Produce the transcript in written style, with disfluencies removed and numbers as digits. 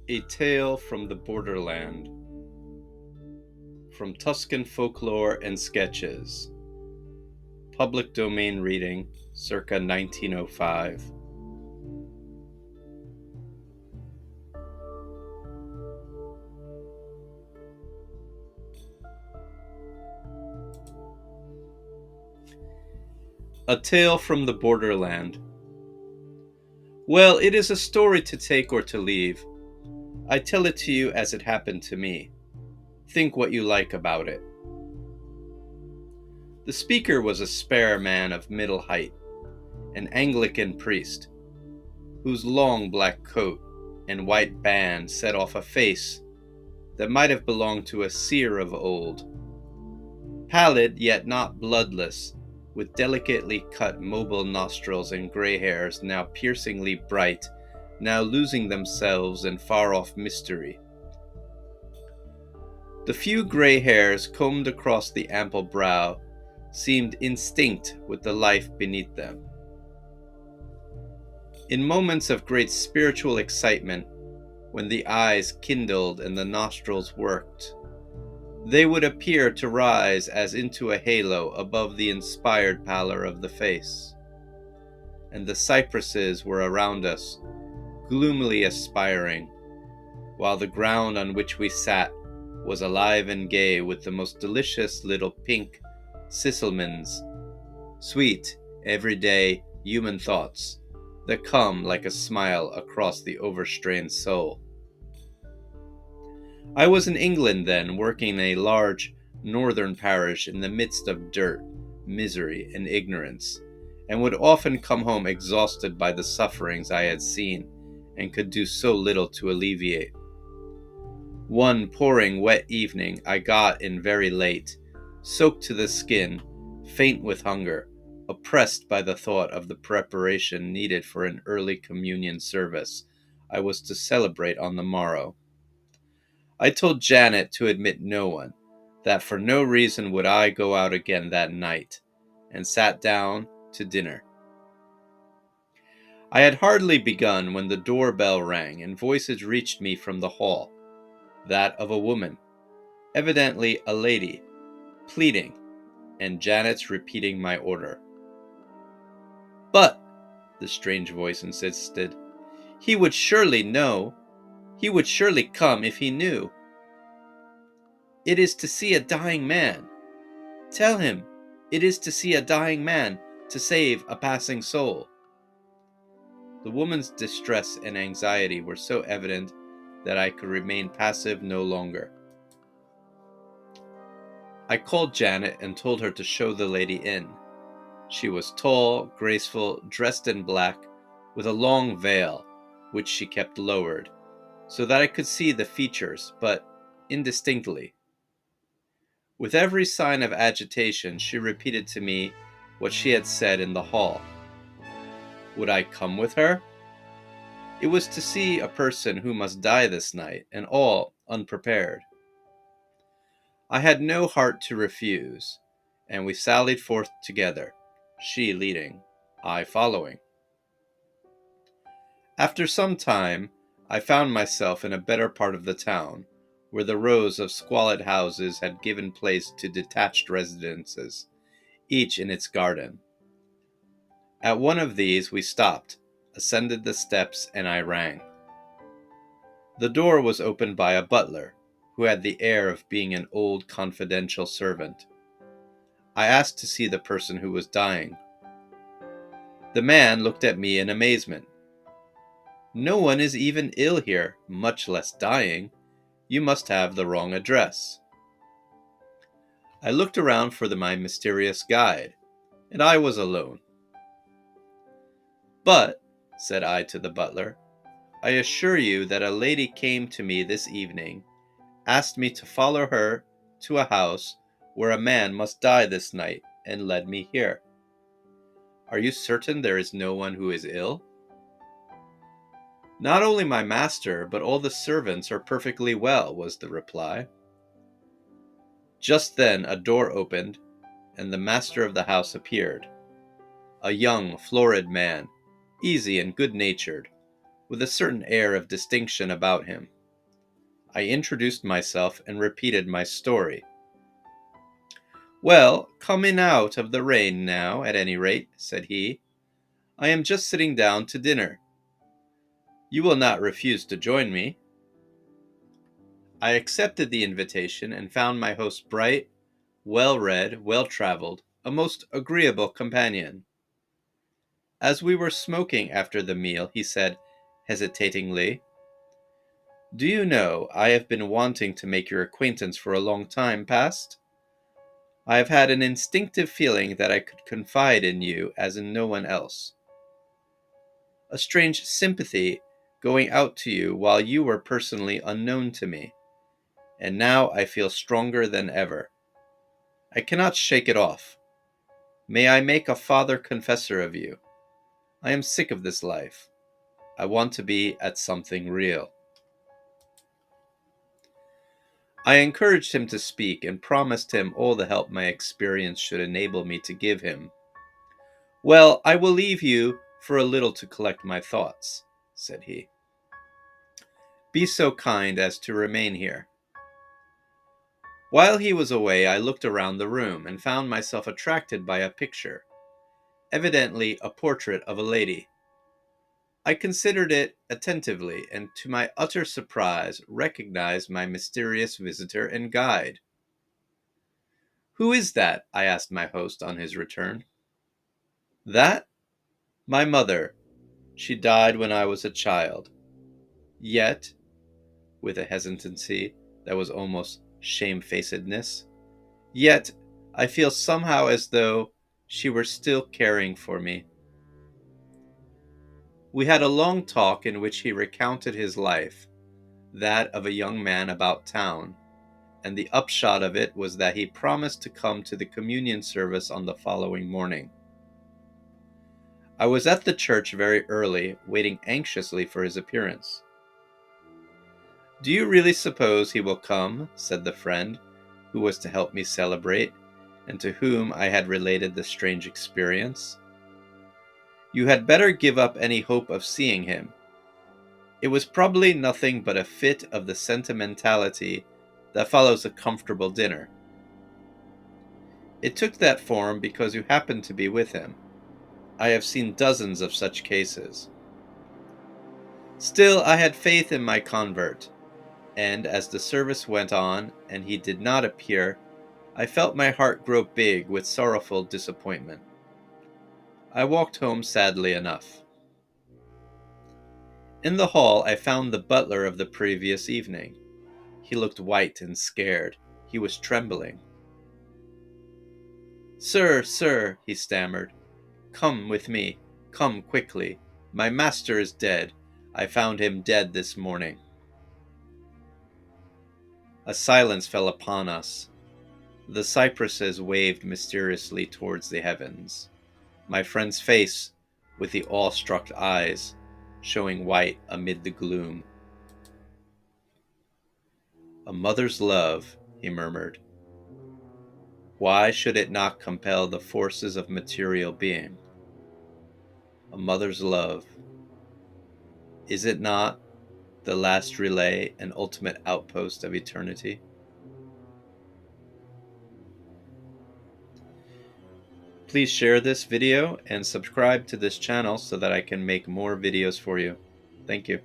A Tale from the Borderland, from Tuscan Folklore and Sketches, public domain reading, circa 1905. A Tale from the Borderland. Well, it is a story to take or to leave. I tell it to you as it happened to me. Think what you like about it. The speaker was a spare man of middle height, an Anglican priest, whose long black coat and white band set off a face that might have belonged to a seer of old. Pallid yet not bloodless, with delicately cut mobile nostrils and grey hairs now piercingly bright, now losing themselves in far-off mystery. The few grey hairs combed across the ample brow seemed instinct with the life beneath them. In moments of great spiritual excitement, when the eyes kindled and the nostrils worked, they would appear to rise as into a halo above the inspired pallor of the face, and the cypresses were around us, gloomily aspiring, while the ground on which we sat was alive and gay with the most delicious little pink sisselmans, sweet, everyday human thoughts that come like a smile across the overstrained soul. I was in England then, working in a large northern parish in the midst of dirt, misery, and ignorance, and would often come home exhausted by the sufferings I had seen and could do so little to alleviate. One pouring wet evening I got in very late, soaked to the skin, faint with hunger, oppressed by the thought of the preparation needed for an early communion service I was to celebrate on the morrow. I told Janet to admit no one, that for no reason would I go out again that night, and sat down to dinner. I had hardly begun when the doorbell rang and voices reached me from the hall, that of a woman, evidently a lady, pleading, and Janet's repeating my order. "But," the strange voice insisted, "he would surely know. He would surely come if he knew. It is to see a dying man. Tell him it is to see a dying man, to save a passing soul." The woman's distress and anxiety were so evident that I could remain passive no longer. I called Janet and told her to show the lady in. She was tall, graceful, dressed in black, with a long veil, which she kept lowered, so that I could see the features, but indistinctly. With every sign of agitation, she repeated to me what she had said in the hall. Would I come with her? It was to see a person who must die this night, and all unprepared. I had no heart to refuse, and we sallied forth together, she leading, I following. After some time, I found myself in a better part of the town, where the rows of squalid houses had given place to detached residences, each in its garden. At one of these we stopped, ascended the steps, and I rang. The door was opened by a butler, who had the air of being an old confidential servant. I asked to see the person who was dying. The man looked at me in amazement. "No one is even ill here, much less dying. You must have the wrong address." I looked around for my mysterious guide, and I was alone. "But," said I to the butler, "I assure you that a lady came to me this evening, asked me to follow her to a house where a man must die this night, and led me here. Are you certain there is no one who is ill?" "Not only my master, but all the servants are perfectly well," was the reply. Just then a door opened, and the master of the house appeared, a young, florid man, easy and good-natured, with a certain air of distinction about him. I introduced myself and repeated my story. "Well, coming out of the rain now, at any rate," said he. "I am just sitting down to dinner. You will not refuse to join me." I accepted the invitation and found my host bright, well-read, well-traveled, a most agreeable companion. As we were smoking after the meal, he said, hesitatingly, "Do you know, I have been wanting to make your acquaintance for a long time past? I have had an instinctive feeling that I could confide in you as in no one else. A strange sympathy going out to you while you were personally unknown to me, and now I feel stronger than ever. I cannot shake it off. May I make a father confessor of you? I am sick of this life. I want to be at something real." I encouraged him to speak and promised him all the help my experience should enable me to give him. "Well, I will leave you for a little to collect my thoughts," said he. "Be so kind as to remain here." While he was away, I looked around the room and found myself attracted by a picture, evidently a portrait of a lady. I considered it attentively, and to my utter surprise recognized my mysterious visitor and guide. "Who is that?" I asked my host on his return. "That? My mother. She died when I was a child. Yet," with a hesitancy that was almost shamefacedness, "yet I feel somehow as though she were still caring for me." We had a long talk in which he recounted his life, that of a young man about town, and the upshot of it was that he promised to come to the communion service on the following morning. I was at the church very early, waiting anxiously for his appearance. "Do you really suppose he will come?" said the friend who was to help me celebrate, and to whom I had related the strange experience. "You had better give up any hope of seeing him. It was probably nothing but a fit of the sentimentality that follows a comfortable dinner. It took that form because you happened to be with him. I have seen dozens of such cases." Still, I had faith in my convert, and as the service went on and he did not appear, I felt my heart grow big with sorrowful disappointment. I walked home sadly enough. In the hall, I found the butler of the previous evening. He looked white and scared. He was trembling. "Sir, sir," he stammered, "come with me. Come quickly. My master is dead. I found him dead this morning." A silence fell upon us. The cypresses waved mysteriously towards the heavens. My friend's face, with the awe-struck eyes, showing white amid the gloom. "A mother's love," he murmured. "Why should it not compel the forces of material being? A mother's love. Is it not the last relay and ultimate outpost of eternity?" Please share this video and subscribe to this channel so that I can make more videos for you. Thank you.